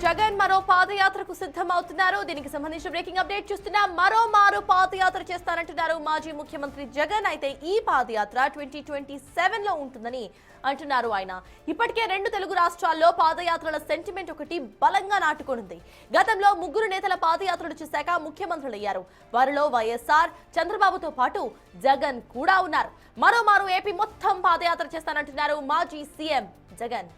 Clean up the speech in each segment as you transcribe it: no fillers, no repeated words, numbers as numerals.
జగన్ మరో పాదయాత్రకు సిద్ధమవుతున్నారు. దీనికి సంబంధించిన బ్రేకింగ్ అప్డేట్ చూస్తున్నాం. మరో పాదయాత్ర చేస్తానంటున్నారు మాజీ ముఖ్యమంత్రి జగన్. అయితే ఈ పాదయాత్ర 2027 లో ఉంటుందని అంటున్నారు ఆయన. ఇప్పటికే 2 తెలుగు రాష్ట్రాల్లో పాదయాత్రల సెంటిమెంట్ ఒకటి బలంగా నాటుకొనుంది. గతంలో 3 నేతల పాదయాత్రలు చేశాక ముఖ్యమంత్రులయ్యారు. వారిలో వైఎస్ఆర్, చంద్రబాబుతో పాటు జగన్ కూడా ఉన్నారు. మరో ఏపీ మొత్తం పాదయాత్ర చేస్తానంటున్నారు మాజీ సీఎం జగన్.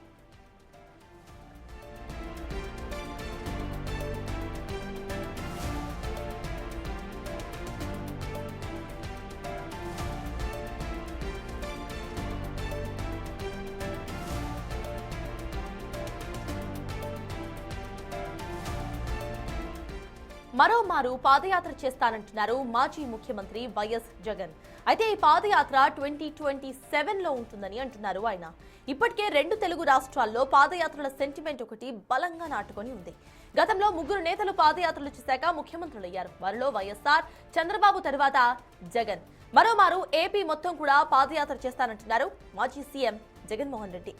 మరో పాదయాత్ర చేస్తానంటున్నారు మాజీ ముఖ్యమంత్రి వైఎస్ జగన్. అయితే ఈ పాదయాత్ర 2027 లో ఉంటుందని అంటున్నారు ఆయన. ఇప్పటికే 2 తెలుగు రాష్ట్రాల్లో పాదయాత్రల సెంటిమెంట్ ఒకటి బలంగా నాటుకొని ఉంది. గతంలో 3 నేతలు పాదయాత్రలు చేశాక ముఖ్యమంత్రులయ్యారు. వారిలో వైఎస్ఆర్, చంద్రబాబు తర్వాత జగన్. మరో ఏపీ మొత్తం కూడా పాదయాత్ర చేస్తానంటున్నారు మాజీ సీఎం జగన్మోహన్ రెడ్డి.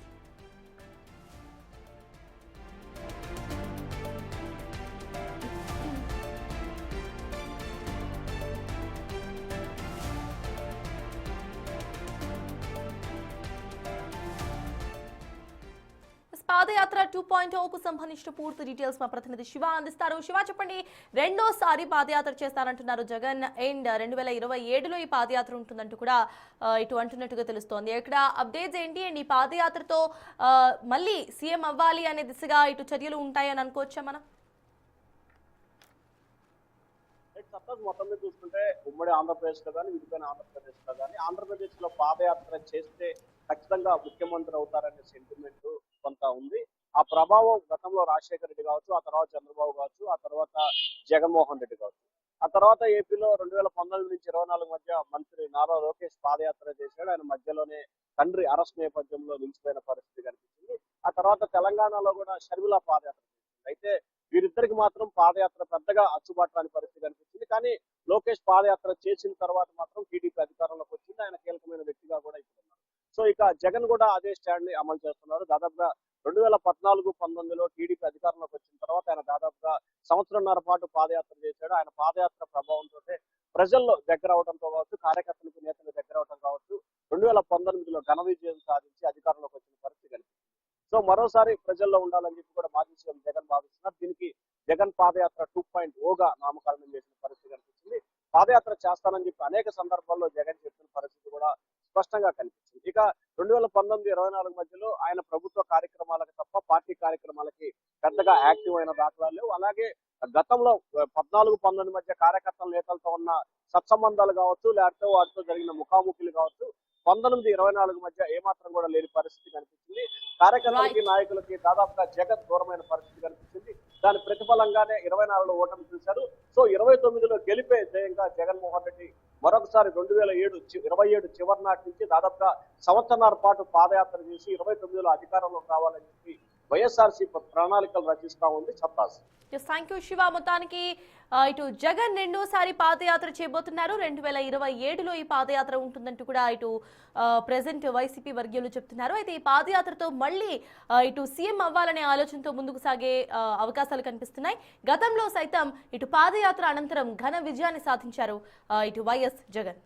పాదయాత్ర 2.0కు సంబంధించిన పూర్తి డీటెయిల్స్ మా ప్రతినిధి శివ అందిస్తారు. శివ, చెప్పండి, రెండోసారి పాదయాత్ర చేస్తానంటున్నారు జగన్. అండ్ 2027లో ఈ పాదయాత్ర ఉంటుందంటూ కూడా ఇటు అంటున్నట్టుగా తెలుస్తోంది. ఇక్కడ అప్డేట్స్ ఏంటి? అండ్ ఈ పాదయాత్రతో మళ్ళీ సీఎం అవ్వాలి అనే దిశగా ఇటు చర్యలు ఉంటాయని అనుకోవచ్చా మనం? మొత్తం మీద చూసుకుంటే ఉమ్మడి ఆంధ్రప్రదేశ్ లో కానీ, విడిపోయిన ఆంధ్రప్రదేశ్ లో కానీ, ఆంధ్రప్రదేశ్ లో పాదయాత్ర చేస్తే ఖచ్చితంగా ముఖ్యమంత్రి అవుతారనే సెంటిమెంట్ కొంత ఉంది. ఆ ప్రభావం గతంలో రాజశేఖర రెడ్డి కావచ్చు, ఆ తర్వాత చంద్రబాబు కావచ్చు, ఆ తర్వాత జగన్మోహన్ రెడ్డి కావచ్చు, ఆ తర్వాత ఏపీలో 2019 నుంచి 24 మధ్య మంత్రి నారా లోకేష్ పాదయాత్ర చేశాడు. ఆయన మధ్యలోనే తండ్రి అరెస్ట్ నేపథ్యంలో నిలిచిపోయిన పరిస్థితి కనిపించింది. ఆ తర్వాత తెలంగాణలో కూడా షర్మిల పాదయాత్ర చేసింది. అయితే వీరిద్దరికి మాత్రం పాదయాత్ర పెద్దగా అచ్చుబాటు రాని పరిస్థితి కనిపించింది. కానీ లోకేష్ పాదయాత్ర చేసిన తర్వాత మాత్రం టీడీపీ అధికారంలోకి వచ్చింది. ఆయన కీలకమైన వ్యక్తిగా కూడా ఇప్పుడు ఉన్నారు. సో ఇక జగన్ కూడా అదే స్టాండ్ ని అమలు చేస్తున్నారు. దాదాపుగా 2014-19లో టీడీపీ అధికారంలోకి వచ్చిన తర్వాత ఆయన దాదాపుగా 1.5 సంవత్సరం పాటు పాదయాత్ర చేశాడు. ఆయన పాదయాత్ర ప్రభావంతో ప్రజల్లో దగ్గర అవడంతో కావచ్చు, కార్యకర్తలకు నేతలు దగ్గర అవడం కావచ్చు, 2019లో ఘన విజయం సాధించి అధికారంలోకి వచ్చిన పరిస్థితి కనిపిస్తుంది. సో మరోసారి ప్రజల్లో ఉండాలని చెప్పి కూడా మాజీ సీఎం జగన్ భావిస్తున్నారు. దీనికి జగన్ పాదయాత్ర 2.0గా నామకరణం చేసిన పరిస్థితి కనిపించింది. పాదయాత్ర చేస్తానని చెప్పి అనేక సందర్భాల్లో జగన్ చెప్పిన పరిస్థితి కూడా స్పష్టంగా కనిపించింది. ఇక 2019-24 మధ్యలో ఆయన ప్రభుత్వ కార్యక్రమాలకు తప్ప పార్టీ కార్యక్రమాలకి పెద్దగా యాక్టివ్ అయిన దాఖలాలు లేవు. అలాగే గతంలో 14-19 మధ్య కార్యకర్తల నేతలతో ఉన్న సత్సంబంధాలు కావచ్చు, లేకపోతే వాటితో జరిగిన ముఖాముఖిలు కావచ్చు, 19-24 మధ్య ఏమాత్రం కూడా లేని పరిస్థితి కనిపించింది. కార్యకర్తలకి, నాయకులకి దాదాపుగా జగన్ దూరమైన పరిస్థితి కనిపించింది. దాని ప్రతిఫలంగానే 24లో ఓటమి చూశారు. సో 29లో గెలిపే జయంగా జగన్మోహన్ రెడ్డి మరొకసారి 2027 చివరి నాటి నుంచి దాదాపుగా 1.5 సంవత్సరం పాటు పాదయాత్ర చేసి 29లో అధికారంలోకి రావాలని చెప్పి వైఎస్ఆర్సీపీ ప్రణాళికలు రచిస్తా ఉంది. ఛత్తాస్. Thank you Siva. మొత్తానికి ఇటు జగన్ రెండోసారి పాదయాత్ర చేయబోతున్నారు. 2027లో ఈ పాదయాత్ర ఉంటుందంటూ కూడా ఇటు ప్రెసెంట్ వైసీపీ వర్గీయులు చెప్తున్నారు. అయితే ఈ పాదయాత్రతో మళ్ళీ ఇటు సీఎం అవ్వాలనే ఆలోచనతో ముందుకు సాగే అవకాశాలు కనిపిస్తున్నాయి. గతంలో సైతం ఇటు పాదయాత్ర అనంతరం ఘన విజయాన్ని సాధించారు ఇటు వైఎస్ జగన్.